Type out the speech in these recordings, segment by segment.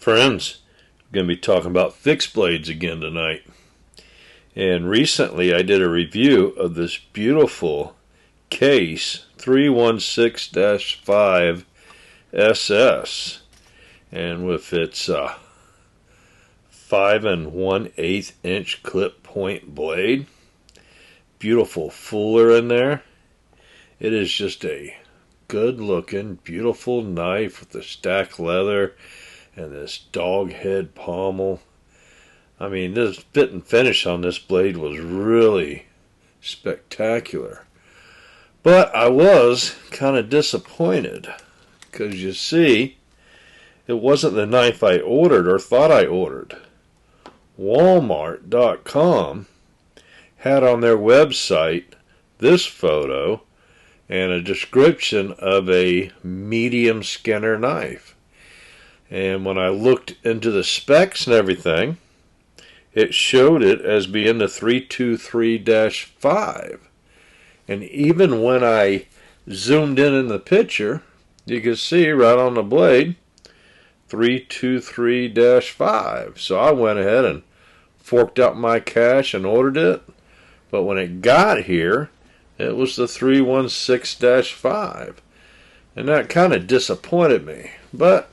Friends, we're going to be talking about fixed blades again tonight. And recently I did a review of this beautiful Case 316-5 SS. And with its 5 1/8 inch clip point blade, beautiful fuller in there. It is just a good looking, beautiful knife with the stacked leather and this dog head pommel. I mean, this fit and finish on this blade was really spectacular. But I was kind of disappointed because you see, it wasn't the knife I ordered or thought I ordered. Walmart.com had on their website this photo and a description of a medium Skinner knife. And when I looked into the specs and everything, it showed it as being the 323-5. And even when I zoomed in the picture, you could see right on the blade 323-5. So I went ahead and forked out my cash and ordered it. But when it got here, it was the 316-5. And that kind of disappointed me. But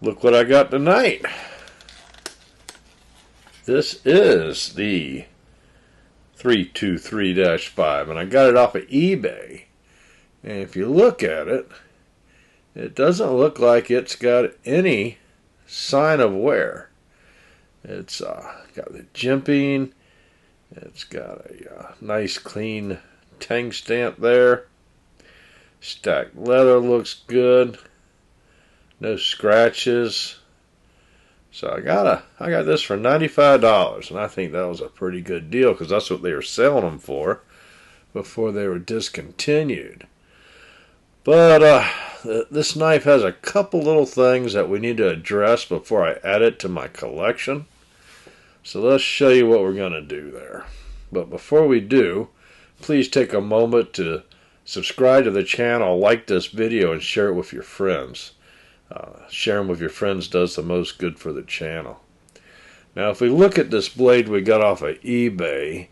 look what I got tonight. This is the 323-5, and I got it off of eBay. And if you look at it, it doesn't look like it's got any sign of wear. It's got the jimping. It's got a nice clean tang stamp there. Stacked leather looks good. No scratches. So I got this for $95, and I think that was a pretty good deal because that's what they were selling them for before they were discontinued. But this knife has a couple little things that we need to address before I add it to my collection. So let's show you what we're going to do there. But before we do, please take a moment to subscribe to the channel, like this video, and share it with your friends. Sharing with your friends does the most good for the channel. Now if we look at this blade we got off of eBay,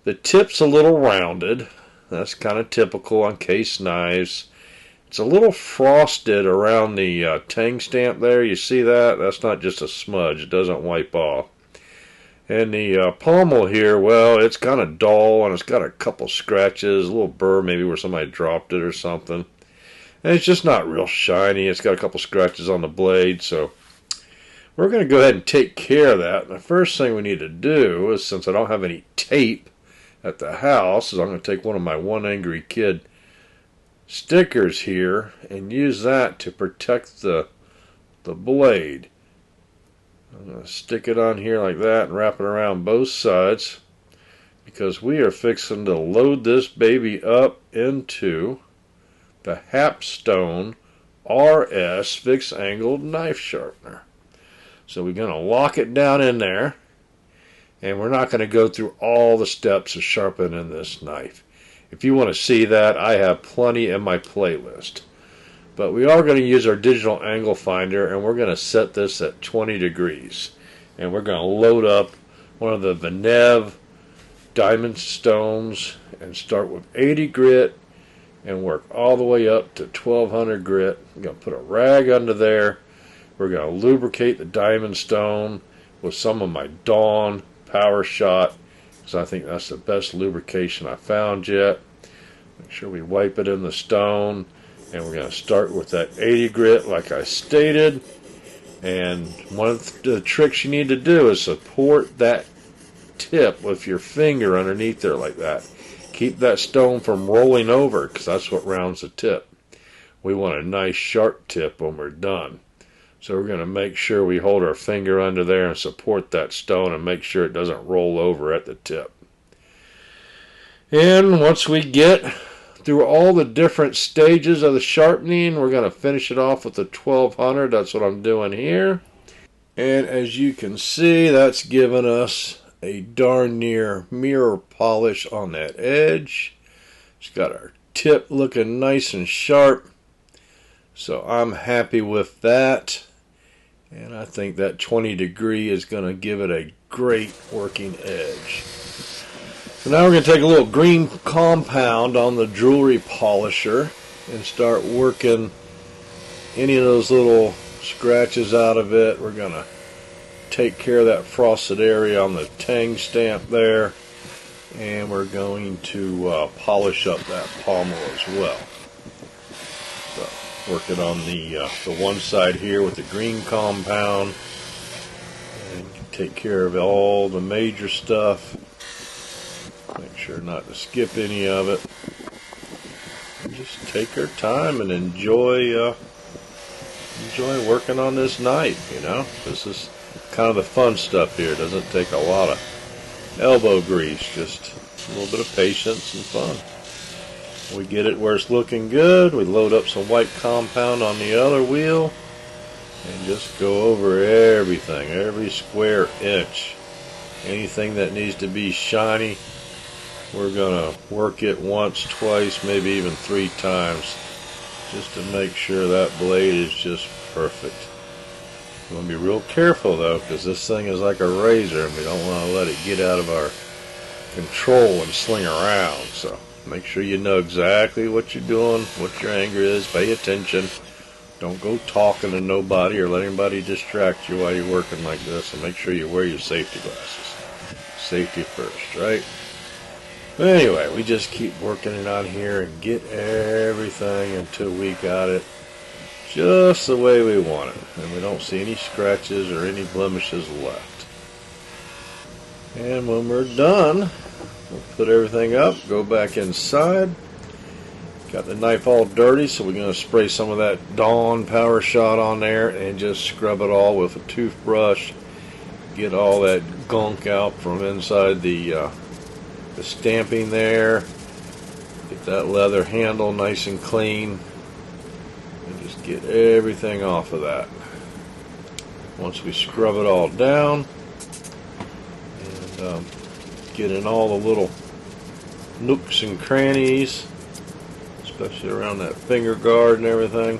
the tip's a little rounded. That's kind of typical on Case knives. It's a little frosted around the tang stamp there. You see that? That's not just a smudge. It doesn't wipe off. And the pommel here, well, it's kind of dull and it's got a couple scratches, a little burr maybe where somebody dropped it or something. And it's just not real shiny. It's got a couple scratches on the blade, so we're going to go ahead and take care of that. And the first thing we need to do is, since I don't have any tape at the house, is I'm going to take one of my One Angry Kid stickers here and use that to protect the blade. I'm going to stick it on here like that and wrap it around both sides because we are fixing to load this baby up into the Hapstone RS fixed angled knife sharpener. So we're going to lock it down in there, and we're not going to go through all the steps of sharpening this knife. If you want to see that, I have plenty in my playlist. But we are going to use our digital angle finder, and we're going to set this at 20 degrees. And we're going to load up one of the Venev diamond stones and start with 80 grit and work all the way up to 1200 grit. We're going to put a rag under there. We're going to lubricate the diamond stone with some of my Dawn Power Shot, because I think that's the best lubrication I found yet. Make sure we wipe it in the stone, and we're going to start with that 80 grit like I stated. And one of the tricks you need to do is support that tip with your finger underneath there like that. Keep that stone from rolling over because that's what rounds the tip. We want a nice sharp tip when we're done. So we're going to make sure we hold our finger under there and support that stone and make sure it doesn't roll over at the tip. And once we get through all the different stages of the sharpening, we're going to finish it off with the 1200. That's what I'm doing here. And as you can see, that's giving us a darn near mirror polish on that edge. It's got our tip looking nice and sharp. So I'm happy with that. And I think that 20° is going to give it a great working edge. So now we're going to take a little green compound on the jewelry polisher and start working any of those little scratches out of it. We're going to take care of that frosted area on the tang stamp there, and we're going to polish up that pommel as well. So working on the one side here with the green compound, and take care of all the major stuff. Make sure not to skip any of it. And just take our time and enjoy working on this knife. You know, this is kind of the fun stuff here. It doesn't take a lot of elbow grease, just a little bit of patience and fun. We get it where it's looking good. We load up some white compound on the other wheel and just go over everything, every square inch. Anything that needs to be shiny, we're going to work it once, twice, maybe even 3 times, just to make sure that blade is just perfect. You want to be real careful though, because this thing is like a razor and we don't want to let it get out of our control and sling around. So make sure you know exactly what you're doing, what your anger is. Pay attention. Don't go talking to nobody or let anybody distract you while you're working like this, and make sure you wear your safety glasses. Safety first, right? But anyway, we just keep working it on here and get everything until we got it just the way we want it, and we don't see any scratches or any blemishes left. And when we're done, we'll put everything up, go back inside. Got the knife all dirty, so we're going to spray some of that Dawn Power Shot on there and just scrub it all with a toothbrush. Get all that gunk out from inside the stamping there. Get that leather handle nice and clean. And just get everything off of that. Once we scrub it all down and get in all the little nooks and crannies, especially around that finger guard and everything,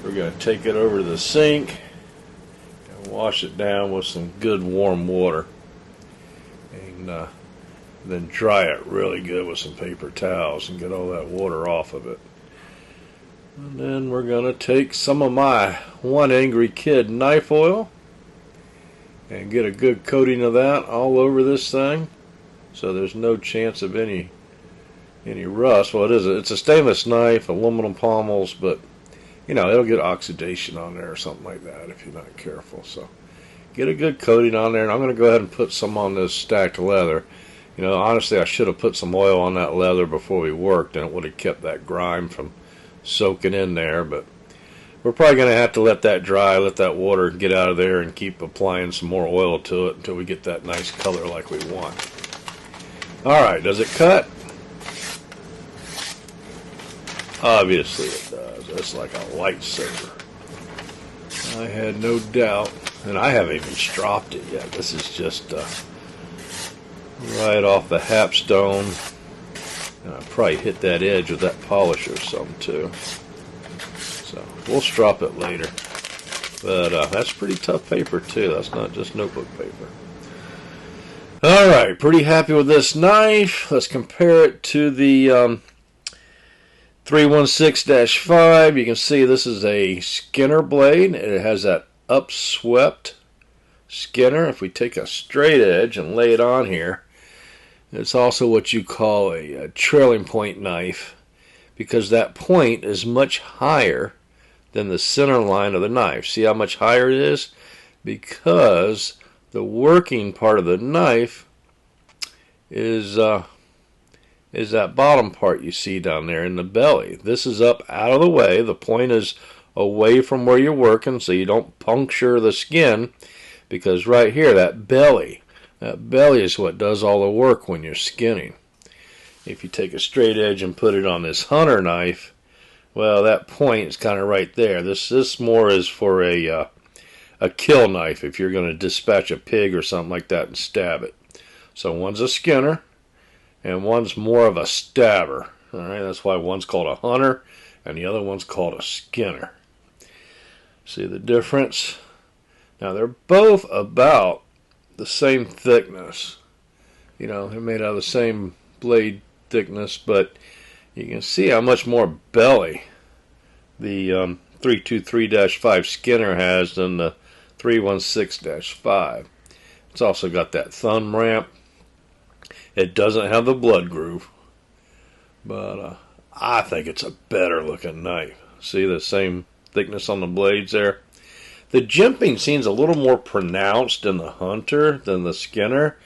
we're going to take it over to the sink and wash it down with some good warm water, and then dry it really good with some paper towels and get all that water off of it. And then we're going to take some of my One Angry Kid knife oil and get a good coating of that all over this thing, so there's no chance of any rust. Well, it's a stainless knife, aluminum pommels, but you know, it'll get oxidation on there or something like that if you're not careful. So get a good coating on there, and I'm going to go ahead and put some on this stacked leather. You know, honestly, I should have put some oil on that leather before we worked, and it would have kept that grime from soaking in there, but we're probably going to have to let that dry, let that water get out of there, and keep applying some more oil to it until we get that nice color like we want. Alright, does it cut? Obviously it does. It's like a lightsaber. I had no doubt, and I haven't even stropped it yet. This is just right off the hapstone. And I probably hit that edge with that polish or something too. So we'll strop it later. But that's pretty tough paper too. That's not just notebook paper. Alright, pretty happy with this knife. Let's compare it to the 316-5. You can see this is a Skinner blade. It has that upswept Skinner. If we take a straight edge and lay it on here, it's also what you call a trailing point knife, because that point is much higher than the center line of the knife. See how much higher it is? Because the working part of the knife is that bottom part you see down there in the belly. This is up out of the way. The point is away from where you're working, so you don't puncture the skin, because right here, that belly is what does all the work when you're skinning. If you take a straight edge and put it on this hunter knife, well, that point is kind of right there. This more is for a kill knife, if you're going to dispatch a pig or something like that and stab it. So one's a skinner and one's more of a stabber. All right, that's why one's called a hunter and the other one's called a skinner. See the difference? Now they're both about the same thickness. You know, they're made out of the same blade thickness, but you can see how much more belly the 323-5 Skinner has than the 316-5. It's also got that thumb ramp. It doesn't have the blood groove, but I think it's a better looking knife. See the same thickness on the blades there? The jimping seems a little more pronounced in the Hunter than the Skinner,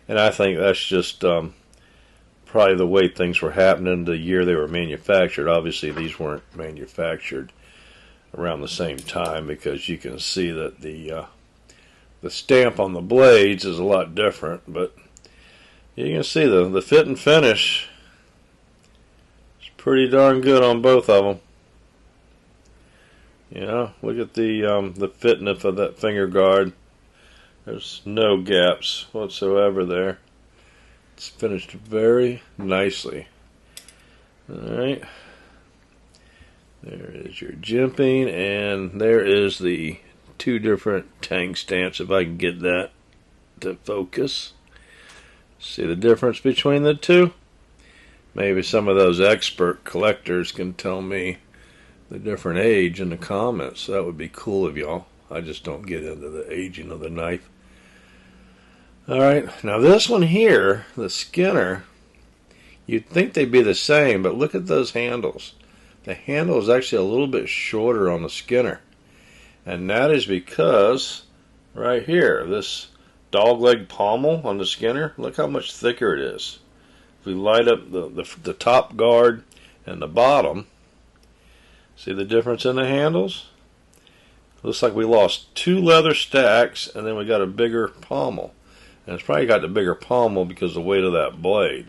and I think that's just probably the way things were happening the year they were manufactured. Obviously, these weren't manufactured around the same time, because you can see that the stamp on the blades is a lot different, but you can see the fit and finish is pretty darn good on both of them. You know, look at the fitness of that finger guard. There's no gaps whatsoever there. It's finished very nicely. Alright. There is your jimping, and there is the two different tang stamps, if I can get that to focus. See the difference between the two? Maybe some of those expert collectors can tell me the different age in the comments. That would be cool of y'all. I just don't get into the aging of the knife. Alright, now this one here, the Skinner, you'd think they'd be the same, but look at those handles. The handle is actually a little bit shorter on the Skinner. And that is because, right here, this dogleg pommel on the Skinner, look how much thicker it is. If we light up the top guard and the bottom, see the difference in the handles? Looks like we lost 2 leather stacks, and then we got a bigger pommel. And it's probably got the bigger pommel because of the weight of that blade.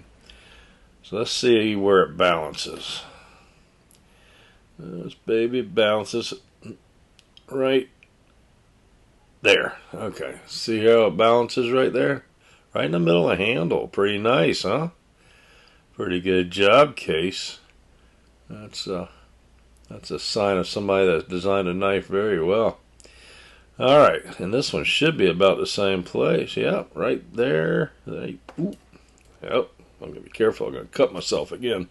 So let's see where it balances. This baby balances right there. Okay, see how it balances right there? Right in the middle of the handle. Pretty nice, huh? Pretty good job, Case. That's a sign of somebody that designed a knife very well. Alright, and this one should be about the same place. Yep, right there. Ooh. Yep, I'm going to be careful. I'm going to cut myself again.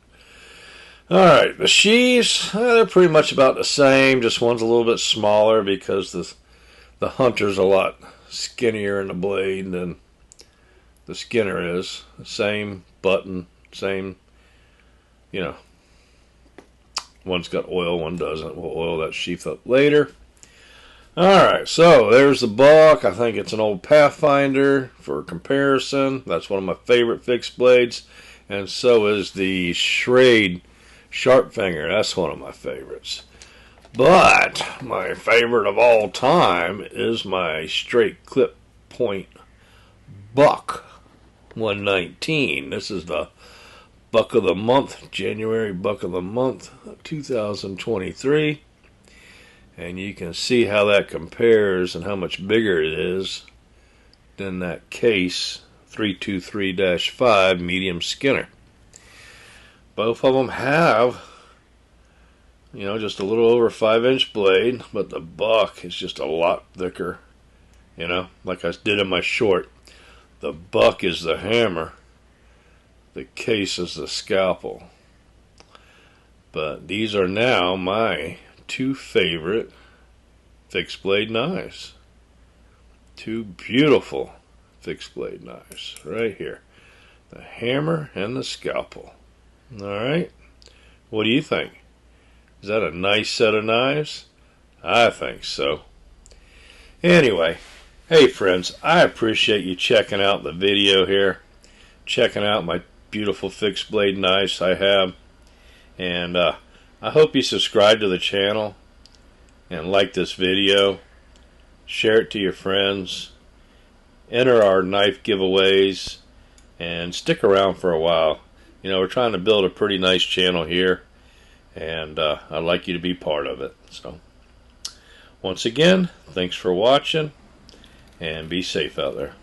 Alright, the sheaths, they're pretty much about the same. Just one's a little bit smaller because the Hunter's a lot skinnier in the blade than the Skinner is. Same button, same, you know. One's got oil, one doesn't. We'll oil that sheath up later. Alright, so there's the buck. I think it's an old Pathfinder for comparison. That's one of my favorite fixed blades. And so is the Schrade Sharp Finger. That's one of my favorites. But my favorite of all time is my straight clip point Buck 119. This is the Buck of the Month, January Buck of the Month of 2023. And you can see how that compares and how much bigger it is than that Case 323-5 medium Skinner. Both of them have, you know, just a little over 5-inch blade, but the Buck is just a lot thicker. You know, like I did in my short. The Buck is the hammer. The Case is the scalpel. But these are now my 2 favorite fixed blade knives. 2 beautiful fixed blade knives right here. The hammer and the scalpel. Alright, what do you think? Is that a nice set of knives? I think so. Anyway, hey friends, I appreciate you checking out the video here. Checking out my beautiful fixed blade knives I have. And I hope you subscribe to the channel and like this video. Share it to your friends. Enter our knife giveaways and stick around for a while. You know, we're trying to build a pretty nice channel here, and I'd like you to be part of it. So, once again, thanks for watching, and be safe out there.